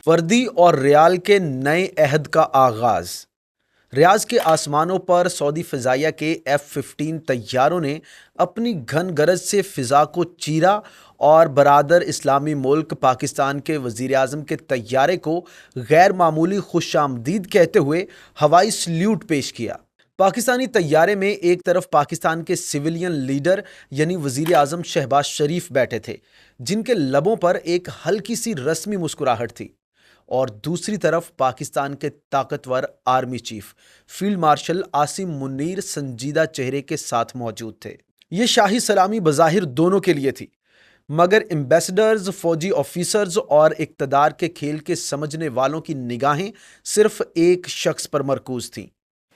वर्दी और रियाल के नए अहद का आगाज। रियाज के आसमानों पर सऊदी फिजाइया के F-15 तैयारों ने अपनी घन गरज से फिजा को चीरा और बरादर इस्लामी मुल्क पाकिस्तान के वजीर आजम के तैयारे को गैर मामूली खुशामदीद कहते हुए हवाई सल्यूट पेश किया। पाकिस्तानी तैयारे में एक तरफ पाकिस्तान के सिविलियन लीडर यानी वजीर आजम शहबाज शरीफ बैठे थे, जिनके लबों पर एक हल्की सी रस्मी मुस्कुराहट थी, और दूसरी तरफ पाकिस्तान के ताकतवर army chief field marshal Asim Munir संजीदा चेहरे के साथ मौजूद थे। ये शाही सलामी बज़ाहिर दोनों के लिए थी, मगर एम्बेसडर्स, फौजी ऑफिसर्स और इक्तदार के खेल के समझने वालों की निगाहें सिर्फ एक शख्स पर मरकूज थीं,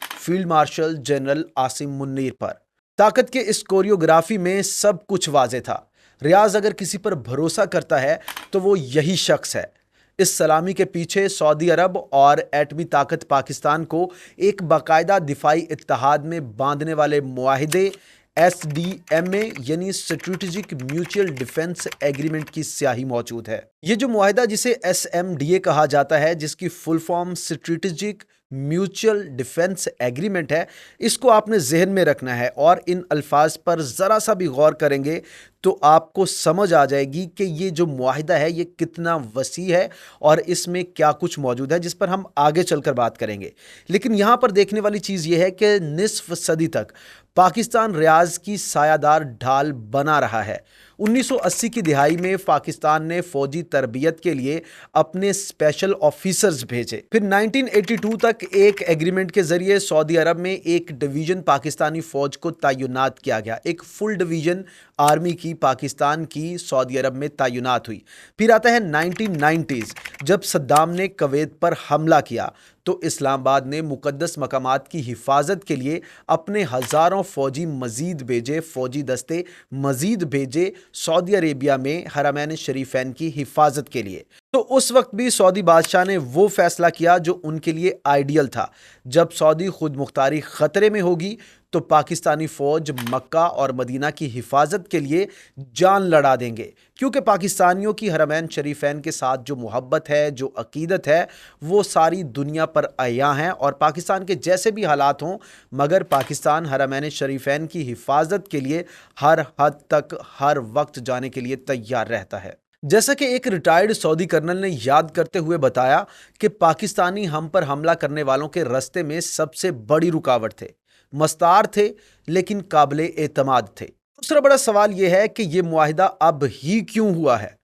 फील्ड मार्शल जनरल आसिम मुन्नीर पर। ताकत के इस कोरियोग्राफी में सब कुछ वाज़े था। रियाज अगर किसी पर भरोसा करता है तो वो यही शख्स है। इस सलामी के पीछे सऊदी अरब और एटमी ताकत पाकिस्तान को एक बाकायदा दिफाई इत्तेहाद में बांधने वाले मुआहिदे SDMA यानी स्ट्रेटेजिक म्यूचुअल डिफेंस एग्रीमेंट की स्याही मौजूद है। ये जो मुआहिदा जिसे SMDA कहा जाता है, जिसकी full form strategic mutual defence agreement है, इसको आपने जहन में रखना है और इन अल्फाज पर ज़रा सा भी गौर करेंगे तो आपको समझ आ जाएगी कि ये जो मुआहिदा है ये कितना वसी है और इसमें क्या कुछ मौजूद है, जिस पर हम आगे चलकर बात करेंगे। लेकिन यहाँ पर देखने वाली चीज़ ये है कि निस्फ सदी तक पाकिस्तान रियाज की सायादार ढाल बना रहा है। 1980 की दिहाई में पाकिस्तान ने फौजी तरबियत के लिए अपने स्पेशल ऑफिसर्स भेजे। फिर 1982 तक एक एग्रीमेंट के जरिए सऊदी अरब में एक डिवीजन पाकिस्तानी फौज को तैनात किया गया। एक फुल डिवीजन आर्मी की पाकिस्तान की सऊदी अरब में तैनात हुई। फिर आता है 1990s, जब सद्दाम ने कुवैत पर हमला किया तो इस्लामाबाद ने मुकद्दस मकामात की हिफाजत के लिए अपने हज़ारों फौजी मजीद भेजे, फौजी दस्ते मजीद भेजे सऊदी अरेबिया में हरमैन शरीफैन की हिफाजत के लिए। तो उस वक्त भी सऊदी बादशाह ने वो फैसला किया जो उनके लिए आइडियल था। जब सऊदी खुद मुख्तारी खतरे में होगी तो पाकिस्तानी फौज मक्का और मदीना की हिफाजत के लिए जान लड़ा देंगे, क्योंकि पाकिस्तानियों की हरमैन शरीफैन के साथ जो मोहब्बत है, जो अकीदत है, वो सारी दुनिया पर आया है। और पाकिस्तान के जैसे भी हालात हों, मगर पाकिस्तान हरमैन शरीफैन की हिफाजत के लिए हर हद तक हर वक्त जाने के लिए तैयार रहता है। जैसा कि एक रिटायर्ड सऊदी कर्नल ने याद करते हुए बताया कि पाकिस्तानी हम पर हमला करने वालों के रास्ते में सबसे बड़ी रुकावट थे, मस्तार थे लेकिन काबिले एतमाद थे। दूसरा बड़ा सवाल यह है कि यह मुआहिदा अब ही क्यों हुआ है,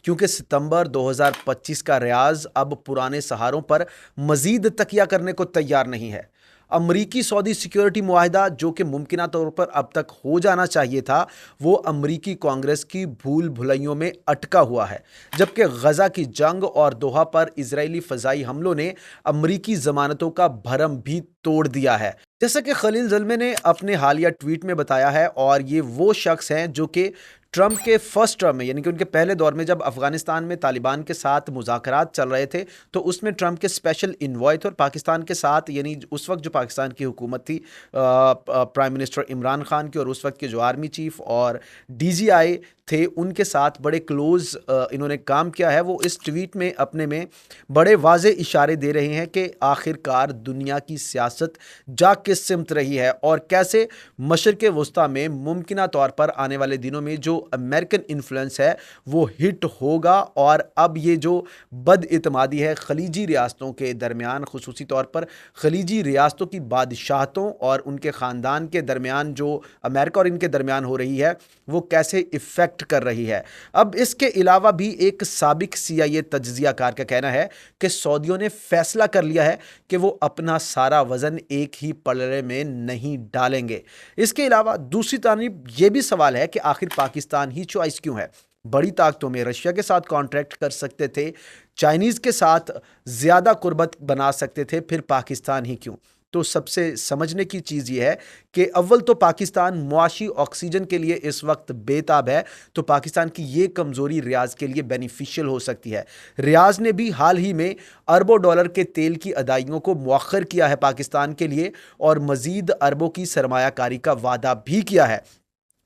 क्योंकि सितंबर 2025 का रियाज अब पुराने सहारों पर मजीद तकिया करने को तैयार नहीं है। अमरीकी सऊदी सिक्योरिटी मुआहिदा जो कि मुमकिना तौर पर अब तक हो जाना चाहिए था, वो अमरीकी कांग्रेस की भूल भुलैयों में अटका हुआ है, जबकि गजा की जंग और दोहा पर इजरायली फजाई हमलों ने अमरीकी जमानतों का भरम भी तोड़ दिया है, जैसा कि खलील ज़ल्मे ने अपने हालिया ट्वीट में बताया है। और ये वो शख्स हैं जो कि ट्रंप के फर्स्ट टर्म में, यानी कि उनके पहले दौर में, जब अफगानिस्तान में तालिबान के साथ मुज़ाकरात चल रहे थे तो उसमें ट्रंप के स्पेशल इन्वॉय थे और पाकिस्तान के साथ, यानी उस वक्त जो पाकिस्तान की हुकूमत थी प्राइम मिनिस्टर इमरान खान की और उस वक्त के जो आर्मी चीफ और DGI थे, उनके साथ बड़े क्लोज इन्होंने काम किया है। वो इस ट्वीट में अपने में बड़े वाज़े इशारे दे रहे हैं कि आखिरकार दुनिया की सियासत जा किस सिमत रही है और कैसे मशरिक़ वस्ता में मुमकिना तौर पर आने वाले दिनों में जो अमेरिकन इन्फ्लुएंस है वो हिट होगा। और अब ये जो बदइतमादी है खलीजी रियासतों के दरमियान, खुसूसी तौर पर खलीजी रियासतों की बादशाहतों और उनके ख़ानदान के दरमियान, जो अमेरिका और इनके दरमियान हो रही है, वो कैसे इफ़ेक्ट कर रही है। अब इसके अलावा भी एक साबिक CIA तज्जियाकार का कहना है कि सऊदियों ने फैसला कर लिया है कि वो अपना सारा वजन एक ही पलड़े में नहीं डालेंगे। इसके अलावा दूसरी तारीफ ये भी सवाल है कि आखिर पाकिस्तान ही चॉइस क्यों है। बड़ी ताकतों में रशिया के साथ कॉन्ट्रैक्ट कर सकते थे, चाइनीज़ के साथ ज़्यादा कुर्बत बना सकते थे, फिर पाकिस्तान ही क्यों? तो सबसे समझने की चीज़ ये है कि अव्वल तो पाकिस्तान मुआशी ऑक्सीजन के लिए इस वक्त बेताब है, तो पाकिस्तान की ये कमज़ोरी रियाज के लिए बेनिफिशियल हो सकती है। रियाज ने भी हाल ही में अरबों डॉलर के तेल की अदाइयों को मौखर किया है पाकिस्तान के लिए और मज़ीद अरबों की सरमायाकारी का वादा भी किया है।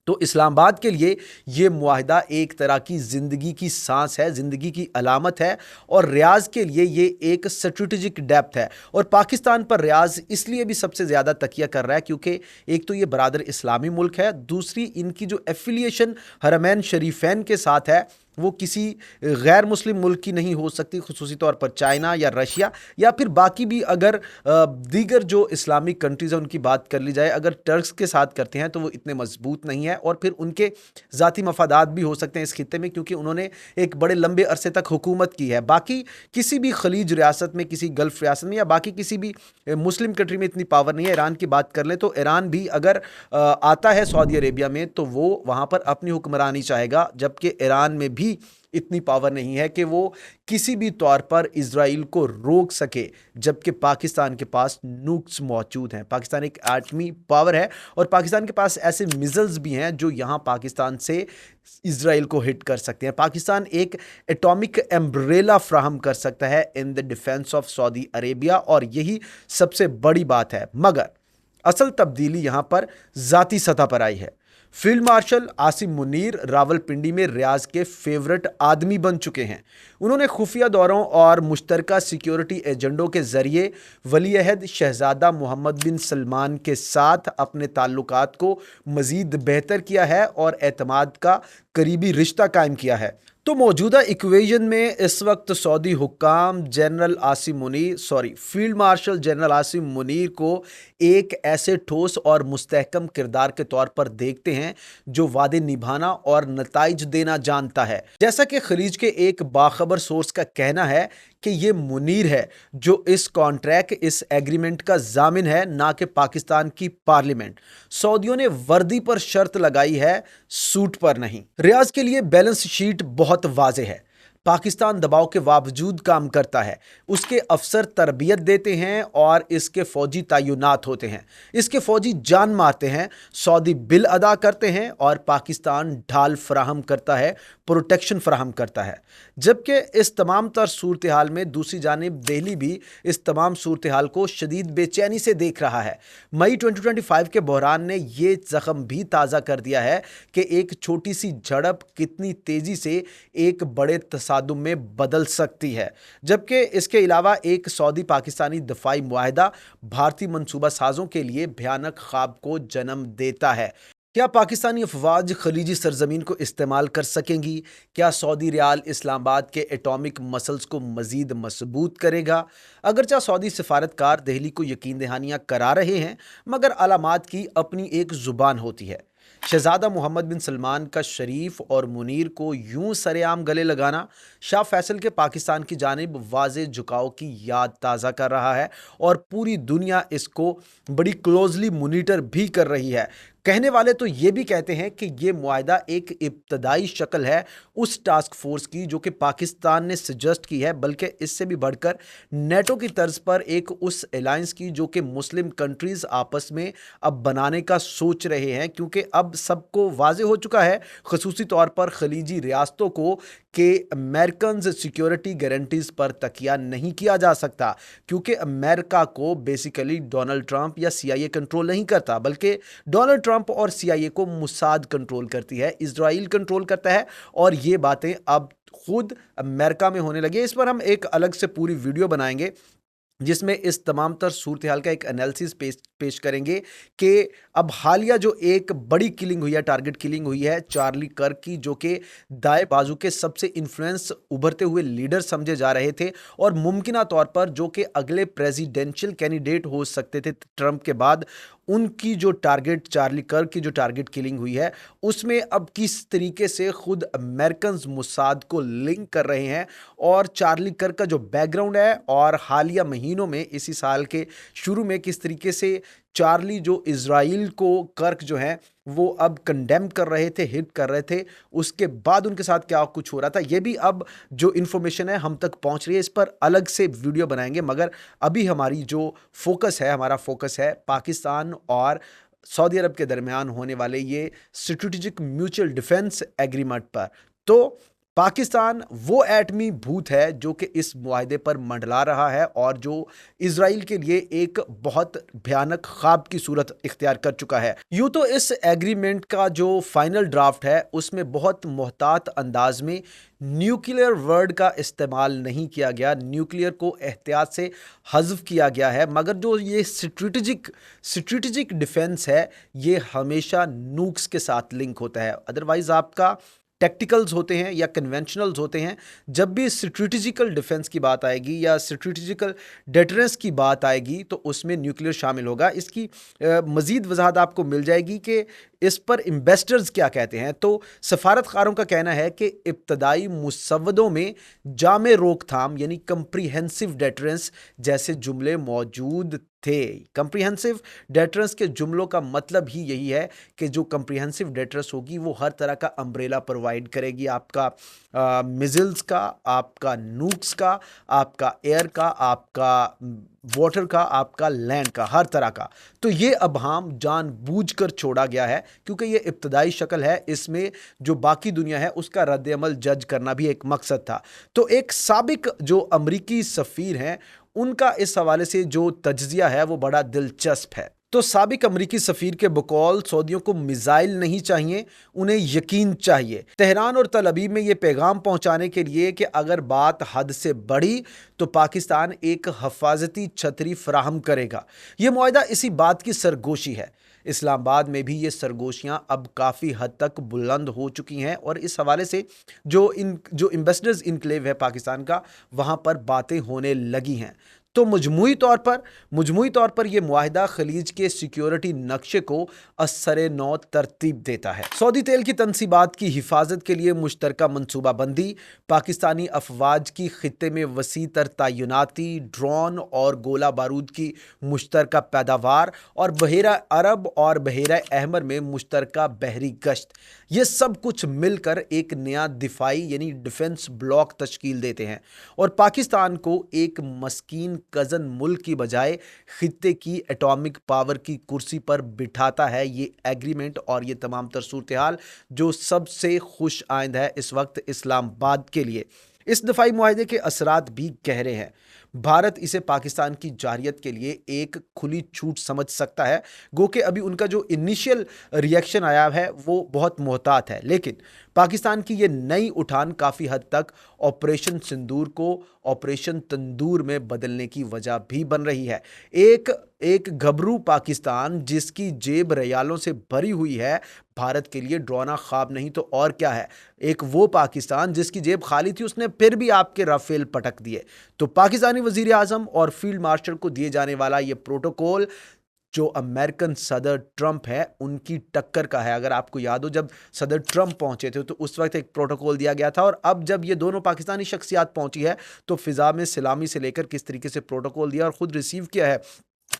तो इस्लामाबाद के लिए ये मुआहिदा एक तरह की ज़िंदगी की सांस है, ज़िंदगी की अलामत है, और रियाज़ के लिए ये एक स्ट्रेटेजिक डेप्थ है। और पाकिस्तान पर रियाज़ इसलिए भी सबसे ज़्यादा तकिया कर रहा है क्योंकि एक तो ये बरादर इस्लामी मुल्क है, दूसरी इनकी जो एफिलिएशन हरमैन शरीफैन के साथ है वो किसी गैर मुस्लिम मुल्क की नहीं हो सकती, खुसूसी तौर पर चाइना या रशिया या फिर बाकी भी अगर दीगर जो इस्लामिक कंट्रीज़ हैं उनकी बात कर ली जाए, अगर टर्क्स के साथ करते हैं तो वो इतने मजबूत नहीं है और फिर उनके ज़ाती मफादात भी हो सकते हैं इस खित्ते में क्योंकि उन्होंने एक बड़े लंबे अरसे तक हुकूमत की है। बाकी किसी भी खलीज रियासत में, किसी गल्फ़ रियासत में या बाकी किसी भी मुस्लिम कंट्री में इतनी पावर नहीं है। ईरान की बात कर लें तो ईरान भी अगर आता है सऊदी अरेबिया में तो वो वहाँ पर अपनी हुक्मरानी चाहेगा, जबकि ईरान में भी इतनी पावर नहीं है कि वो किसी भी तौर पर इजराइल को रोक सके, जबकि पाकिस्तान के पास नूक्स मौजूद हैं। पाकिस्तान एक एटमी पावर है और पाकिस्तान के पास ऐसे मिसाइल्स भी हैं जो यहाँ पाकिस्तान से इजराइल को हिट कर सकते हैं। पाकिस्तान एक एटॉमिक एम्ब्रेला फ्राहम कर सकता है in the defence of Saudi Arabia और यही सबसे बड़ी बात है। मगर असल तब्दीली यहाँ पर ज़ाती सतह पर आई है। फील्ड मार्शल आसिम मुनीर रावलपिंडी में रियाज के फेवरेट आदमी बन चुके हैं। उन्होंने खुफिया दौरों और मुश्तरका सिक्योरिटी एजेंडों के जरिए वलीअहद शहजादा मोहम्मद बिन सलमान के साथ अपने ताल्लुकात को मजीद बेहतर किया है और एतमाद का करीबी रिश्ता कायम किया है। तो मौजूदा इक्वेशन में इस वक्त सऊदी हुक्काम field marshal general Asim Munir को एक ऐसे ठोस और मुस्तहकम किरदार के तौर पर देखते हैं जो वादे निभाना और नताइज देना जानता है। जैसा कि खलीज के एक बाखबर सोर्स का कहना है कि ये मुनीर है जो इस कॉन्ट्रैक्ट, इस एग्रीमेंट का जामिन है, ना कि पाकिस्तान की पार्लियामेंट। सऊदियों ने वर्दी पर शर्त लगाई है, सूट पर नहीं। रियाज के लिए बैलेंस शीट बहुत वाज़ेह है। पाकिस्तान दबाव के बावजूद काम करता है, उसके अफसर तरबियत देते हैं और इसके फौजी तैनात होते हैं, इसके फौजी जान मारते हैं, सऊदी बिल अदा करते हैं और पाकिस्तान ढाल फराहम करता है, प्रोटेक्शन फराहम करता है। जबकि इस तमाम तर सूरत हाल में दूसरी जानिब दिल्ली भी इस तमाम सूरत हाल को शदीद बेचैनी से देख रहा है। मई 2025 के बहरान ने यह जख्म भी ताज़ा कर दिया है कि एक छोटी सी झड़प कितनी तेज़ी से एक बड़े तसादुम में बदल सकती है। जबकि इसके अलावा एक सऊदी पाकिस्तानी दफाई मुआहिदा भारतीय मनसूबा साजों के लिए भयानक ख्वाब को जन्म देता है। क्या पाकिस्तानी अफवाज खलीजी सरजमीन को इस्तेमाल कर सकेंगी? क्या सऊदी रियाल इस्लामाबाद के एटॉमिक मसल्स को मजीद मजबूत करेगा? अगरचा सऊदी सफारतकार दिल्ली को यकीन दहानियाँ करा रहे हैं, मगर अलामात की अपनी एक ज़ुबान होती है। शहजादा मोहम्मद बिन सलमान का शरीफ और मुनीर को यूं सरेआम गले लगाना शाह फैसल के पाकिस्तान की जानिब वाज़े झुकाव की याद ताज़ा कर रहा है और पूरी दुनिया इसको बड़ी क्लोजली मॉनिटर भी कर रही है। कहने वाले तो ये भी कहते हैं कि ये मुआहिदा एक इब्तदाई शक्ल है उस टास्क फोर्स की जो कि पाकिस्तान ने सजेस्ट की है, बल्कि इससे भी बढ़कर नेटो की तर्ज पर एक उस अलायंस की जो कि मुस्लिम कंट्रीज आपस में अब बनाने का सोच रहे हैं, क्योंकि अब सबको वाजे हो चुका है, खसूसी तौर पर खलीजी रियासतों को, कि अमेरिकन सिक्योरिटी गारंटीज पर तकिया नहीं किया जा सकता, क्योंकि अमेरिका को बेसिकली डोनाल्ड ट्रंप या सीआईए कंट्रोल नहीं करता, बल्कि डोनाल्ड ट्रंप और सीआईए को मुसाद कंट्रोल करती है, इजराइल कंट्रोल करता है। और ये बातें अब खुद अमेरिका में होने लगी है। इस पर हम एक अलग से पूरी वीडियो बनाएंगे जिसमें इस तमाम तर सूरत हाल का एक एनालिसिस पेश करेंगे कि अब हालिया जो एक बड़ी किलिंग हुई है, टारगेट किलिंग हुई है चार्ली कर्क की, जो कि दाएं बाजू के सबसे इन्फ्लुएंस उभरते हुए लीडर समझे जा रहे थे और मुमकिना तौर पर जो कि अगले प्रेसिडेंशियल कैंडिडेट हो सकते थे ट्रंप के बाद, उनकी जो टारगेट, चार्ली कर्क की जो टारगेट किलिंग हुई है, उसमें अब किस तरीके से खुद अमेरिकन मुसाद को लिंक कर रहे हैं और चार्ली कर्क का जो बैकग्राउंड है और हालिया महीनों में इसी साल के शुरू में किस तरीके से चार्ली जो इजराइल को, कर्क जो है वो अब कंडेम कर रहे थे, हिट कर रहे थे, उसके बाद उनके साथ क्या कुछ हो रहा था, ये भी अब जो इन्फॉर्मेशन है हम तक पहुंच रही है। इस पर अलग से वीडियो बनाएंगे, मगर अभी हमारी जो फोकस है, हमारा फोकस है पाकिस्तान और सऊदी अरब के दरमियान होने वाले ये स्ट्रेटेजिक म्यूचुअल डिफेंस एग्रीमेंट पर। तो पाकिस्तान वो एटमी भूत है जो कि इस मुआहदे पर मंडला रहा है और जो इजराइल के लिए एक बहुत भयानक ख्वाब की सूरत इख्तियार कर चुका है। यूं तो इस एग्रीमेंट का जो फाइनल ड्राफ्ट है उसमें बहुत मोहतात अंदाज में न्यूक्लियर वर्ड का इस्तेमाल नहीं किया गया, न्यूक्लियर को एहतियात से हज़फ किया गया है, मगर जो ये स्ट्रेटजिक डिफेंस है ये हमेशा नूक्स के साथ लिंक होता है। अदरवाइज आपका टैक्टिकल्स होते हैं या कन्वेंशनल्स होते हैं, जब भी स्ट्रेटजिकल डिफेंस की बात आएगी या स्ट्रेटजिकल डेटरेंस की बात आएगी तो उसमें न्यूक्लियर शामिल होगा। इसकी मज़ीद वजाहत आपको मिल जाएगी कि इस पर इन्वेस्टर्स क्या कहते हैं। तो सफारतकारों का कहना है कि इब्तदाई मुसव्वदों में जामे रोकथाम यानी कंप्रीहेंसिव डेटरेंस जैसे जुमले मौजूद थे। कंप्रीहेंसिव डेटरेंस के जुमलों का मतलब ही यही है कि जो कंप्रीहेंसिव डेटरेंस होगी वो हर तरह का अम्ब्रेला प्रोवाइड करेगी, आपका मिज़िल्स का, आपका नूक्स का, आपका एयर का, आपका वाटर का, आपका लैंड का, हर तरह का। तो ये अबहाम जानबूझकर छोड़ा गया है क्योंकि ये इब्तदाई शक्ल है, इसमें जो बाकी दुनिया है उसका रद्द-ए-अमल जज करना भी एक मकसद था। तो एक साबिक जो अमरीकी सफ़ीर हैं उनका इस हवाले से जो तज्जिया है वो बड़ा दिलचस्प है। तो साबिक अमरीकी सफ़ीर के बकौल सऊदियों को मिसाइल नहीं चाहिए, उन्हें यकीन चाहिए। तेहरान और तल अवीव में ये पैगाम पहुंचाने के लिए कि अगर बात हद से बढ़ी तो पाकिस्तान एक हफाजती छतरी फराहम करेगा। ये मुआहदा इसी बात की सरगोशी है। इस्लामाबाद में भी ये सरगोशियां अब काफ़ी हद तक बुलंद हो चुकी हैं और इस हवाले से जो एम्बेसडर्स इनक्लेव है पाकिस्तान का, वहाँ पर बातें होने लगी हैं। तो मजमूई तौर पर यह मुआहिदा खलीज के सिक्योरिटी नक्शे को असरे नौ तरतीब देता है। सऊदी तेल की तनसीबात की हिफाजत के लिए मुश्तरका मनसूबाबंदी, पाकिस्तानी अफवाज की खित्ते में वसी तर तैनाती, ड्रोन और गोला बारूद की मुश्तरका पैदावार और बहेरा अरब और बहेरा अहमर में मुश्तरका बहरी गश्त, ये सब कुछ मिलकर एक नया दिफाई यानी डिफेंस ब्लॉक तश्कील देते हैं और पाकिस्तान को एक मस्कीन कज़न मुल्क की बजाय खित्ते की एटॉमिक पावर की कुर्सी पर बिठाता है। ये एग्रीमेंट और ये तमाम तर सूरत हाल जो सबसे खुश आइंद है इस वक्त इस्लामाबाद के लिए। इस दफाई मुआहदे के असरात भी गहरे हैं। भारत इसे पाकिस्तान की जारियत के लिए एक खुली छूट समझ सकता है, गो कि अभी उनका जो इनिशियल रिएक्शन आया है वो बहुत मोहतात है, लेकिन पाकिस्तान की ये नई उठान काफ़ी हद तक ऑपरेशन सिंदूर को ऑपरेशन तंदूर में बदलने की वजह भी बन रही है। एक घबरू पाकिस्तान जिसकी जेब रियालों से भरी हुई है, भारत के लिए डरावना ख्वाब नहीं तो और क्या है। एक वो पाकिस्तान जिसकी जेब खाली थी, उसने फिर भी आपके राफेल पटक दिए। तो पाकिस्तानी वजीर आजम और फील्ड मार्शल को दिए जाने वाला ये प्रोटोकॉल जो अमेरिकन सदर ट्रंप है उनकी टक्कर का है। अगर आपको याद हो, जब सदर ट्रंप पहुंचे थे तो उस वक्त एक प्रोटोकॉल दिया गया था और अब जब ये दोनों पाकिस्तानी शख्सियात पहुंची है तो फिजा में सलामी से लेकर किस तरीके से प्रोटोकॉल दिया और खुद रिसीव किया है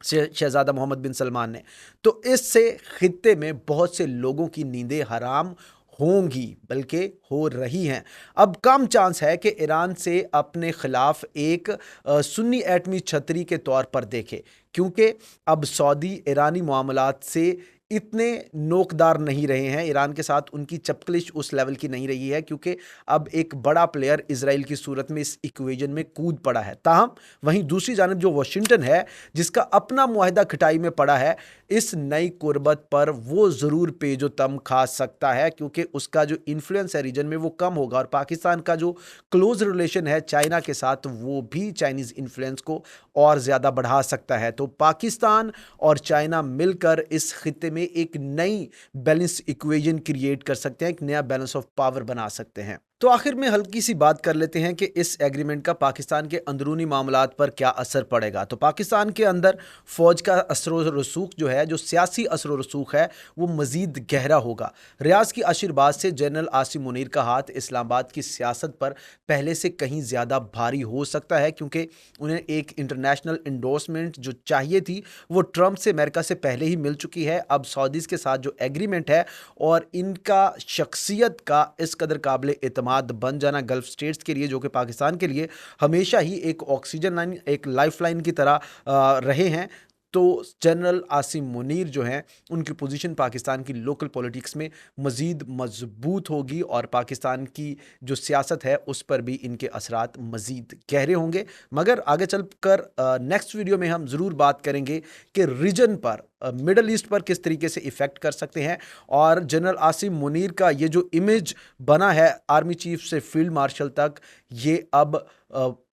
शहजादा मोहम्मद बिन सलमान ने, तो इससे खित्ते में बहुत से लोगों की नींदें हराम होंगी, बल्कि हो रही हैं। अब कम चांस है कि ईरान से अपने खिलाफ एक सुन्नी एटमी छतरी के तौर पर देखे, क्योंकि अब सऊदी ईरानी मामलात से इतने नोकदार नहीं रहे हैं। ईरान के साथ उनकी चपकलिश उस लेवल की नहीं रही है क्योंकि अब एक बड़ा प्लेयर इजराइल की सूरत में इस इक्वेशन में कूद पड़ा है। ताहम वहीं दूसरी जानब जो वाशिंगटन है जिसका अपना मुआहदा खटाई में पड़ा है, इस नई कुर्बत पर वो ज़रूर पेजो तम खा सकता है क्योंकि उसका जो इन्फ्लुएंस है रीजन में वो कम होगा और पाकिस्तान का जो क्लोज रिलेशन है चाइना के साथ वो भी चाइनीज़ इन्फ्लुएंस को और ज़्यादा बढ़ा सकता है। तो पाकिस्तान और चाइना मिलकर इस खित्ते में एक नई बैलेंस इक्वेशन क्रिएट कर सकते हैं, एक नया बैलेंस ऑफ पावर बना सकते हैं। तो आखिर में हल्की सी बात कर लेते हैं कि इस एग्रीमेंट का पाकिस्तान के अंदरूनी मामलात पर क्या असर पड़ेगा। तो पाकिस्तान के अंदर फ़ौज का असर रसूख जो है, जो सियासी असर रसूख है, वो मज़ीद गहरा होगा। रियाज की आशीर्वाद से जनरल आसिम मुनीर का हाथ इस्लामाबाद की सियासत पर पहले से कहीं ज़्यादा भारी हो सकता है क्योंकि उन्हें एक इंटरनेशनल इंडोर्समेंट जो चाहिए थी वो ट्रंप से अमेरिका से पहले ही मिल चुकी है। अब सऊदीज़ के साथ जो एग्रीमेंट है और इनका शख्सियत का इस कदर काबिल एतमाद बन जाना गल्फ स्टेट्स के लिए, जो कि पाकिस्तान के लिए हमेशा ही एक ऑक्सीजन लाइन, एक लाइफ लाइन की तरह रहे हैं, तो जनरल आसिम मुनीर जो हैं उनकी पोजीशन पाकिस्तान की लोकल पॉलिटिक्स में मज़ीद मजबूत होगी और पाकिस्तान की जो सियासत है उस पर भी इनके असरात मज़ीद गहरे होंगे। मगर आगे चलकर नेक्स्ट वीडियो में हम ज़रूर बात करेंगे कि रीजन पर, मिडल ईस्ट पर किस तरीके से इफ़ेक्ट कर सकते हैं और जनरल आसिम मुनीर का ये जो इमेज बना है आर्मी चीफ से फील्ड मार्शल तक, ये अब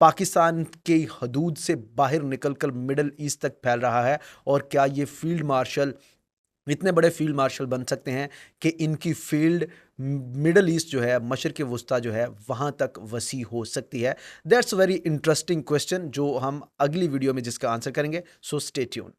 पाकिस्तान के हदूद से बाहर निकलकर मिडल ईस्ट तक फैल रहा है। और क्या ये फील्ड मार्शल इतने बड़े फील्ड मार्शल बन सकते हैं कि इनकी फील्ड मिडल ईस्ट जो है, मशरिक़ वुस्ता जो है, वहाँ तक वसी हो सकती है। दैट्स वेरी इंटरेस्टिंग क्वेश्चन जो हम अगली वीडियो में जिसका आंसर करेंगे। So stay tune.